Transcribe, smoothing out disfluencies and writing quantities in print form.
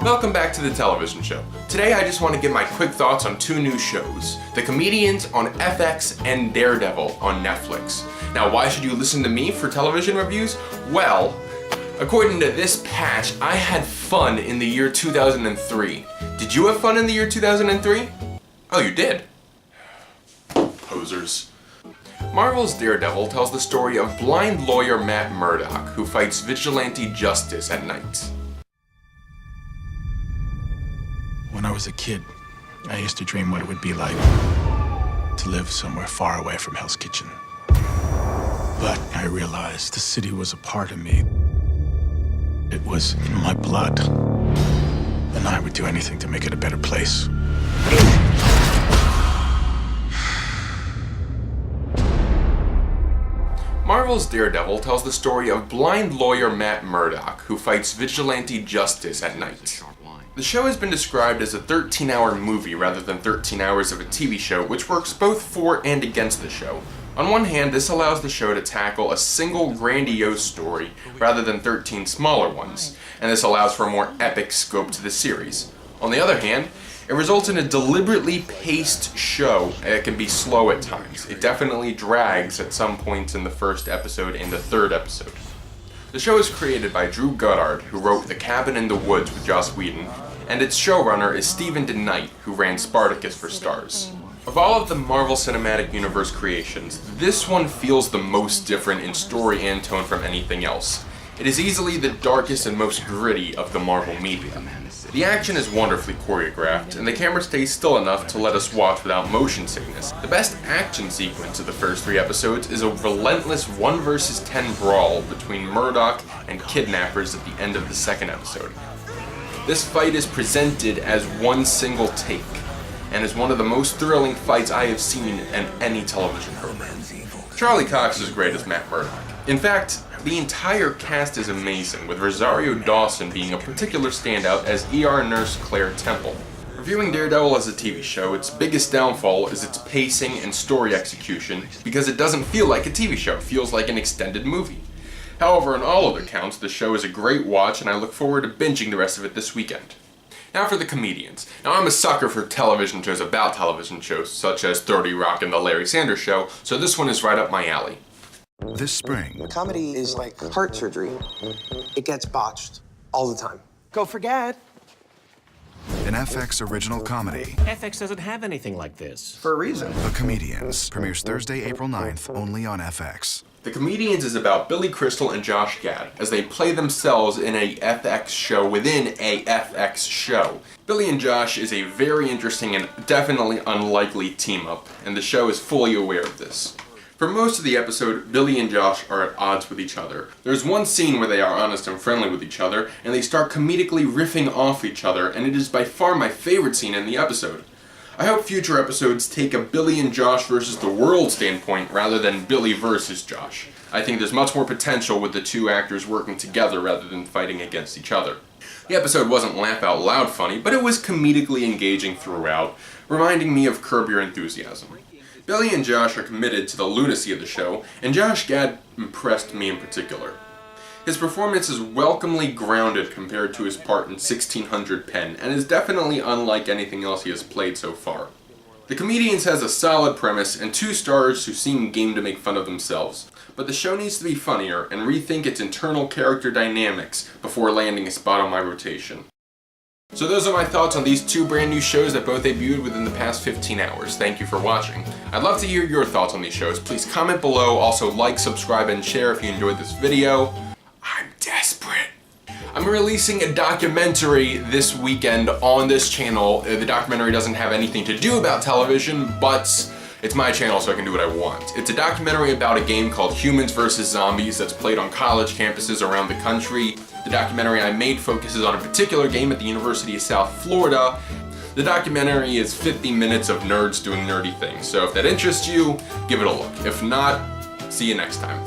Welcome back to the television show. Today I just want to give my quick thoughts on two new shows, The Comedians on FX and Daredevil on Netflix. Now why should you listen to me for television reviews? Well, according to this patch, I had fun in the year 2003. Did you have fun in the year 2003? Oh, you did? Posers. Marvel's Daredevil tells the story of blind lawyer Matt Murdock, who fights vigilante justice at night. When I was a kid, I used to dream what it would be like to live somewhere far away from Hell's Kitchen. But I realized the city was a part of me. It was in my blood. And I would do anything to make it a better place. Marvel's Daredevil tells the story of blind lawyer Matt Murdock, who fights vigilante justice at night. The show has been described as a 13-hour movie rather than 13 hours of a TV show, which works both for and against the show. On one hand, this allows the show to tackle a single grandiose story rather than 13 smaller ones, and this allows for a more epic scope to the series. On the other hand, it results in a deliberately paced show that can be slow at times. It definitely drags at some points in the first episode and the third episode. The show is created by Drew Goddard, who wrote The Cabin in the Woods with Joss Whedon, and its showrunner is Stephen DeKnight, who ran Spartacus for Starz. Of all of the Marvel Cinematic Universe creations, this one feels the most different in story and tone from anything else. It is easily the darkest and most gritty of the Marvel media. The action is wonderfully choreographed, and the camera stays still enough to let us watch without motion sickness. The best action sequence of the first 3 episodes is a relentless 1 versus 10 brawl between Murdock and kidnappers at the end of the second episode. This fight is presented as one single take, and is one of the most thrilling fights I have seen in any television program. Charlie Cox is great as Matt Murdock. In fact, the entire cast is amazing, with Rosario Dawson being a particular standout as ER nurse Claire Temple. Reviewing Daredevil as a TV show, its biggest downfall is its pacing and story execution, because it doesn't feel like a TV show, it feels like an extended movie. However, on all other counts, the show is a great watch, and I look forward to binging the rest of it this weekend. Now for The Comedians. Now I'm a sucker for television shows about television shows, such as 30 Rock and The Larry Sanders Show, so this one is right up my alley. This spring, Comedy is like heart surgery. It gets botched all the time. Go forget. an FX original comedy, FX doesn't have anything like this. For a reason. The Comedians, premieres Thursday, April 9th, only on FX. The Comedians is about Billy Crystal and Josh Gad as they play themselves in a FX show within a FX show. Billy and Josh is a very interesting and definitely unlikely team-up, and the show is fully aware of this. For most of the episode, Billy and Josh are at odds with each other. There's one scene where they are honest and friendly with each other, and they start comedically riffing off each other, and it is by far my favorite scene in the episode. I hope future episodes take a Billy and Josh versus the world standpoint rather than Billy versus Josh. I think there's much more potential with the two actors working together rather than fighting against each other. The episode wasn't laugh-out-loud funny, but it was comedically engaging throughout, reminding me of Curb Your Enthusiasm. Billy and Josh are committed to the lunacy of the show, and Josh Gad impressed me in particular. His performance is welcomely grounded compared to his part in 1600 Penn, and is definitely unlike anything else he has played so far. The Comedians has a solid premise and 2 stars who seem game to make fun of themselves, but the show needs to be funnier and rethink its internal character dynamics before landing a spot on my rotation. So those are my thoughts on these 2 brand new shows that both debuted within the past 15 hours. Thank you for watching. I'd love to hear your thoughts on these shows. Please comment below, also like, subscribe, and share if you enjoyed this video. I'm desperate. I'm releasing a documentary this weekend on this channel. The documentary doesn't have anything to do about television, but it's my channel so I can do what I want. It's a documentary about a game called Humans vs. Zombies that's played on college campuses around the country. The documentary I made focuses on a particular game at the University of South Florida. The documentary is 50 minutes of nerds doing nerdy things, so if that interests you, give it a look. If not, see you next time.